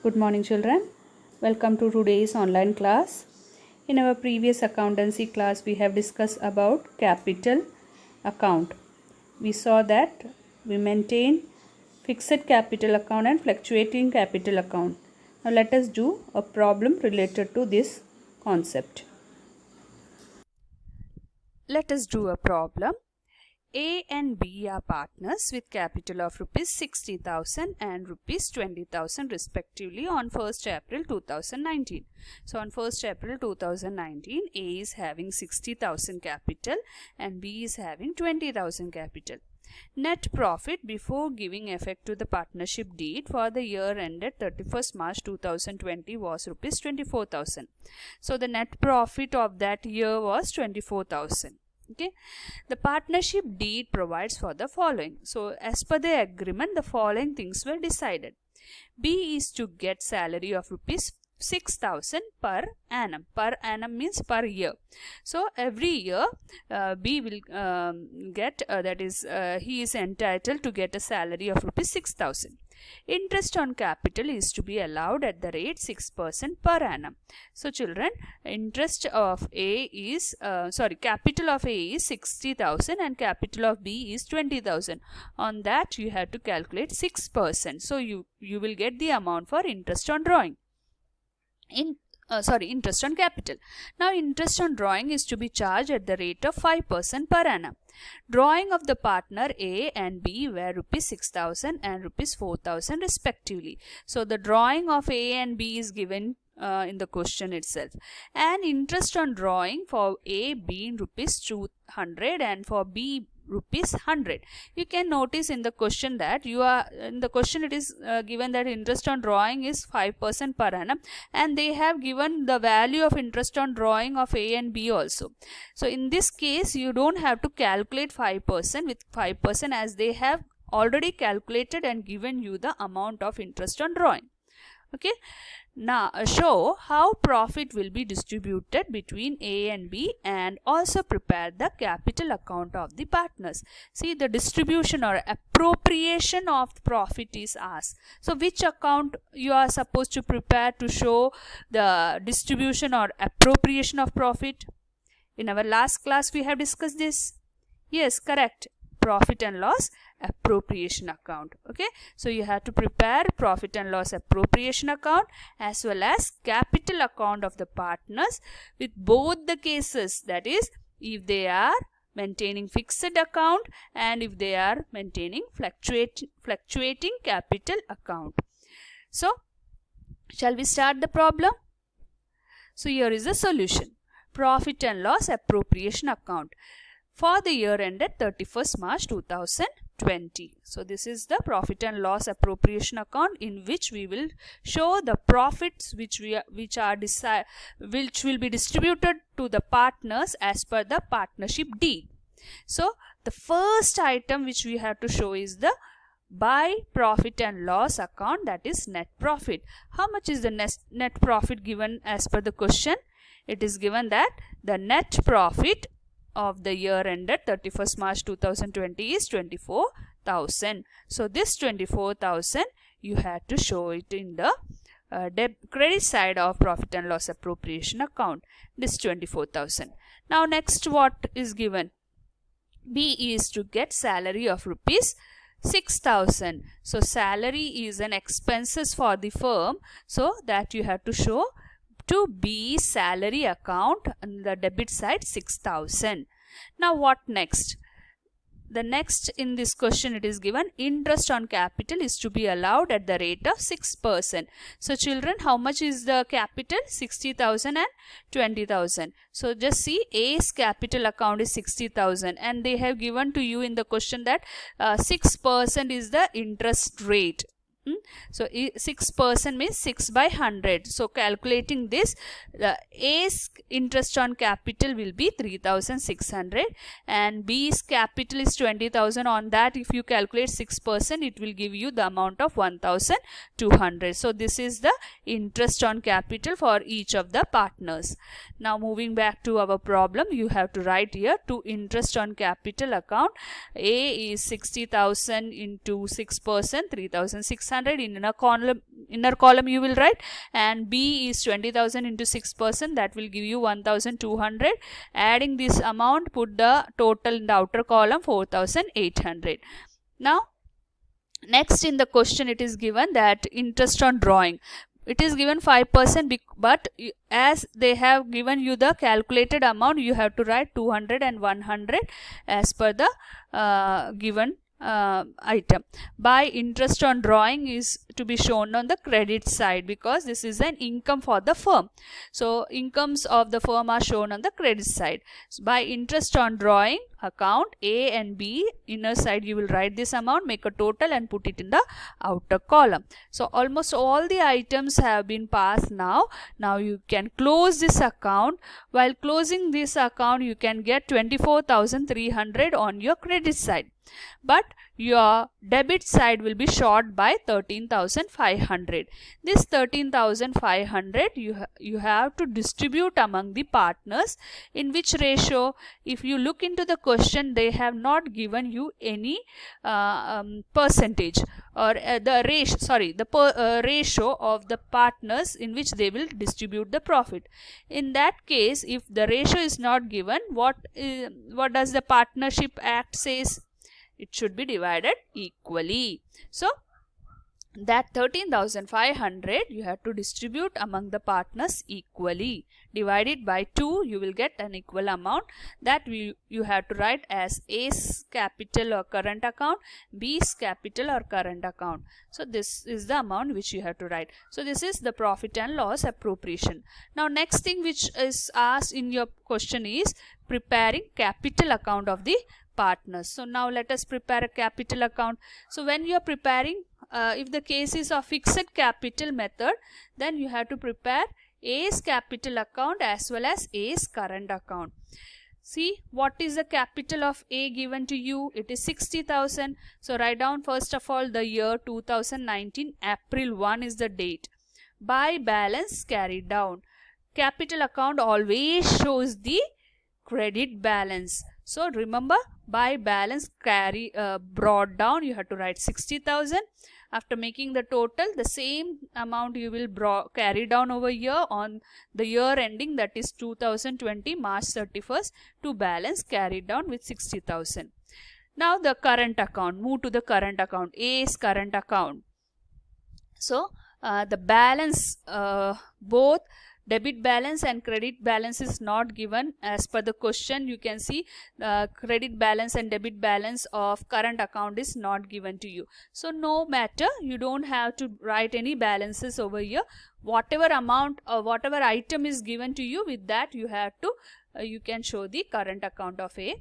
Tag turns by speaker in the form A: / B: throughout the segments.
A: Good morning, children. Welcome to today's online class. In our previous accountancy class, we have discussed about capital account. We saw that we maintain fixed capital account and fluctuating capital account. Now let us do a problem related to this concept. Let us do a problem. A and B are partners with capital of rupees 60,000 and rupees 20,000 respectively on 1st April 2019. So on 1st April 2019, A is having 60,000 capital and B is having 20,000 capital. Net profit before giving effect to the partnership deed for the year ended 31st March 2020 was rupees 24,000. So the net profit of that year was 24,000. Okay, the partnership deed provides for the following. So as per the agreement, the following things were decided. B is to get salary of rupees 6,000 per annum. Per annum means per year. So every year B will get he is entitled to get a salary of rupees 6,000. Interest on capital is to be allowed at the rate 6% per annum. So children, capital of A is 60,000 and capital of B is 20,000. On that you have to calculate 6%. So you will get the amount for interest on drawing. Interest on capital. Now interest on drawing is to be charged at the rate of 5% per annum. Drawing of the partner A and B were rupees 6,000 and rupees 4,000 respectively. So the drawing of A and B is given in the question itself. And interest on drawing for A being rupees 200 and for B rupees 100. You can notice in the question that it is given that interest on drawing is 5% per annum, and they have given the value of interest on drawing of A and B also. So in this case you don't have to calculate 5% with 5%, as they have already calculated and given you the amount of interest on drawing. Okay, now show how profit will be distributed between A and B and also prepare the capital account of the partners. See, the distribution or appropriation of profit is asked. So which account you are supposed to prepare to show the distribution or appropriation of profit? In our last class we have discussed this. Yes, correct. Profit and loss appropriation account. Okay, so you have to prepare profit and loss appropriation account as well as capital account of the partners with both the cases, that is if they are maintaining fixed account and if they are maintaining fluctuating capital account. So shall we start the problem? So here is the solution. Profit and loss appropriation account for the year ended 31st March 2020. So this is the profit and loss appropriation account in which we will show the profits which will be distributed to the partners as per the partnership deed. So the first item which we have to show is the by profit and loss account, that is net profit. How much is the net profit given as per the question? It is given that the net profit of the year ended 31st March 2020 is 24,000. So this 24,000 you had to show it in the credit side of profit and loss appropriation account. This 24,000. Now next, what is given? B is to get salary of rupees 6,000. So salary is an expenses for the firm, so that you have to show to B salary account on the debit side 6,000. Now what next? The next in this question it is given interest on capital is to be allowed at the rate of 6%. So children, how much is the capital? 60,000 and 20,000. So just see, A's capital account is 60,000 and they have given to you in the question that 6% is the interest rate. So 6% means 6 by 100. So calculating this, the A's interest on capital will be 3,600 and B's capital is 20,000. On that, if you calculate 6%, it will give you the amount of 1,200. So this is the interest on capital for each of the partners. Now moving back to our problem, you have to write here to interest on capital account. A is 60,000 into 6%, 3,600. In a column inner column you will write, and B is 20,000 into 6%, that will give you 1,200. Adding this amount, put the total in the outer column, 4,800. Now next in the question it is given that interest on drawing. It is given 5%, but as they have given you the calculated amount, you have to write 200 and 100 as per the given item. By interest on drawing is to be shown on the credit side, because this is an income for the firm. So incomes of the firm are shown on the credit side. So by interest on drawing account A and B, inner side you will write this amount, make a total and put it in the outer column. So almost all the items have been passed now. Now you can close this account. While closing this account, you can get 24,300 on your credit side, but your debit side will be short by 13,500. This 13,500 you have to distribute among the partners. In which ratio? If you look into the question, they have not given you any percentage or the ratio of the partners in which they will distribute the profit. In that case, if the ratio is not given, what does the Partnership Act says? It should be divided equally. So that 13,500 you have to distribute among the partners equally. Divided by 2, you will get an equal amount. That you have to write as A's capital or current account, B's capital or current account. So this is the amount which you have to write. So this is the profit and loss appropriation. Now next thing which is asked in your question is preparing capital account of the partners. So now let us prepare a capital account. So when you are preparing, if the case is of fixed capital method, then you have to prepare A's capital account as well as A's current account. See, what is the capital of A given to you? It is 60,000. So write down first of all the year 2019, April 1 is the date. By balance carried down. Capital account always shows the credit balance. So remember, by balance brought down, you have to write 60,000. After making the total, the same amount you will carry down over here on the year ending, that is 2020 March 31st, to balance carried down with 60,000. Now the current account, move to the current account, A's current account. So the balance, both debit balance and credit balance is not given as per the question. You can see credit balance and debit balance of current account is not given to you. So no matter, you don't have to write any balances over here. Whatever amount or whatever item is given to you, with that you have to you can show the current account of A.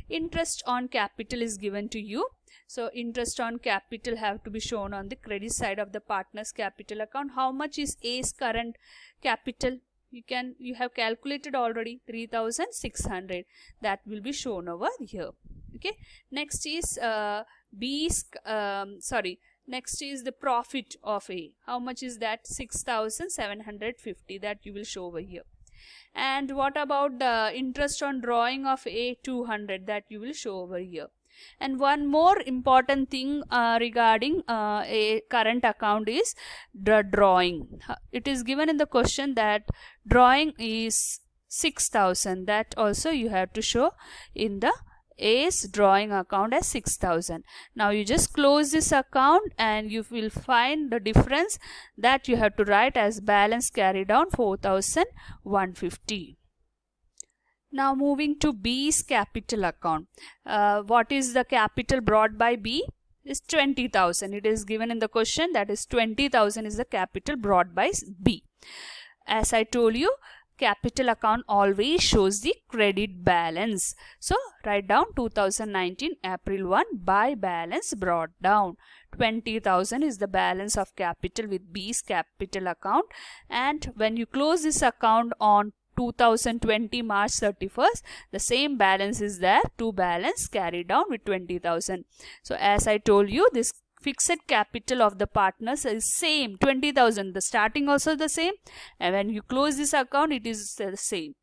A: Interest on capital is given to you. So interest on capital have to be shown on the credit side of the partner's capital account. How much is A's current capital? You have calculated already, 3,600. That will be shown over here. Okay. Next is Next is the profit of A. How much is that? 6,750. That you will show over here. And what about the interest on drawing of A, 200? That you will show over here. And one more important thing regarding a current account is the drawing. It is given in the question that drawing is 6,000. That also you have to show in the A's drawing account as 6,000. Now you just close this account and you will find the difference that you have to write as balance carried down 4,150. Now moving to B's capital account. What is the capital brought by B? Is 20,000. It is given in the question, that is 20,000 is the capital brought by B. As I told you, capital account always shows the credit balance. So write down 2019 April 1 by balance brought down. 20,000 is the balance of capital with B's capital account, and when you close this account on 2020 March 31st, the same balance is there, to balance carried down with 20,000. So as I told you, this fixed capital of the partners is same, 20,000. The starting also the same, and when you close this account, it is the same.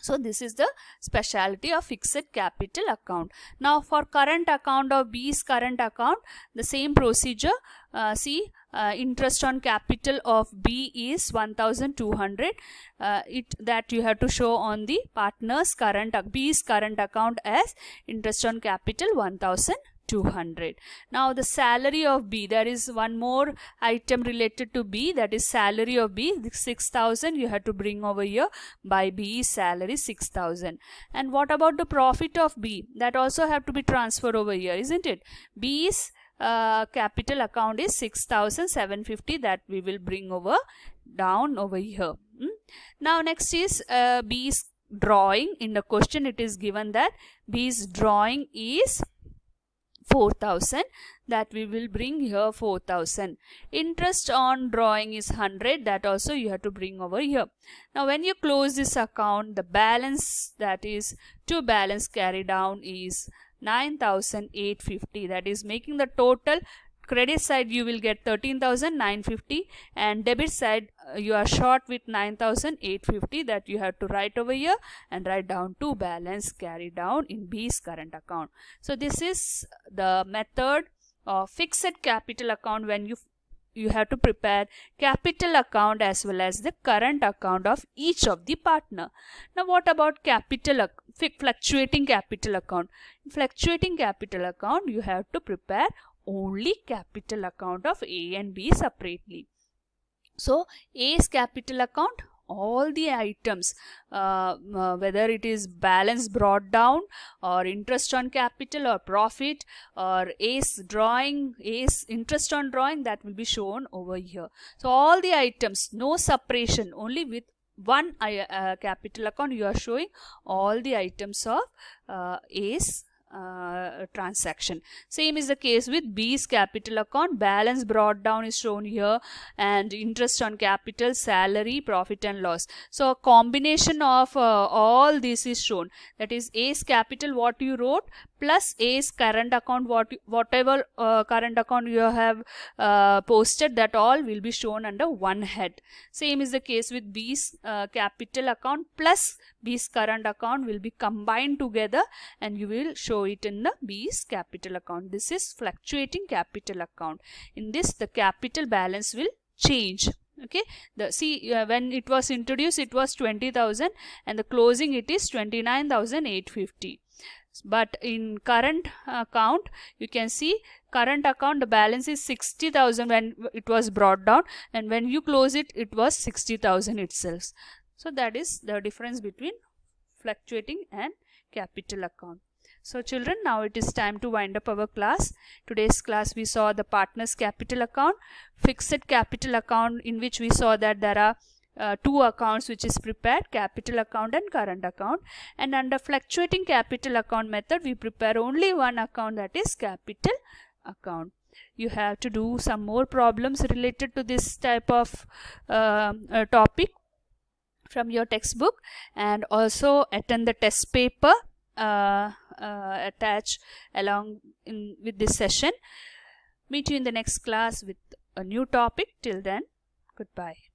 A: So this is the specialty of fixed capital account. Now for current account of B's current account, the same procedure. interest on capital of B is 1200. That you have to show on the partner's B's current account as interest on capital 1200. Now the salary of B, there is one more item related to B, that is salary of B. 6,000 you have to bring over here by B's salary 6,000. And what about the profit of B? That also have to be transferred over here, isn't it? B's capital account is 6,750, that we will bring down over here. Now next is B's drawing. In the question it is given that B's drawing is 4,000, that we will bring here 4,000. Interest on drawing is 100, that also you have to bring over here. Now when you close this account, the balance, that is to balance carry down, is 9,850, that is making the total. Credit side you will get 13,950 and debit side you are short with 9,850, that you have to write over here and write down to balance carry down in B's current account. So this is the method of fixed capital account when you have to prepare capital account as well as the current account of each of the partner. Now what about fluctuating capital account? In fluctuating capital account you have to prepare only capital account of A and B separately. So A's capital account, all the items, whether it is balance brought down or interest on capital or profit or A's interest on drawing, that will be shown over here. So all the items, no separation, only with one capital account you are showing all the items of A's transaction. Same is the case with B's capital account. Balance brought down is shown here and interest on capital, salary, profit and loss. So a combination of all this is shown, that is A's capital what you wrote plus A's current account, whatever current account you have posted, that all will be shown under one head. Same is the case with B's capital account plus B's current account will be combined together and you will show it in the B's capital account. This is fluctuating capital account. In this the capital balance will change. Okay, when it was introduced it was 20,000 and the closing it is 29,850. But in current account you can see current account the balance is 60,000 when it was brought down, and when you close it it was 60,000 itself. So that is the difference between fluctuating and capital account. So children, now it is time to wind up our class. Today's class we saw the partner's capital account, fixed capital account, in which we saw that there are two accounts which is prepared, capital account and current account, and under fluctuating capital account method we prepare only one account, that is capital account. You have to do some more problems related to this type of topic from your textbook, and also attend the test paper attached along with this session. Meet you in the next class with a new topic. Till then, goodbye.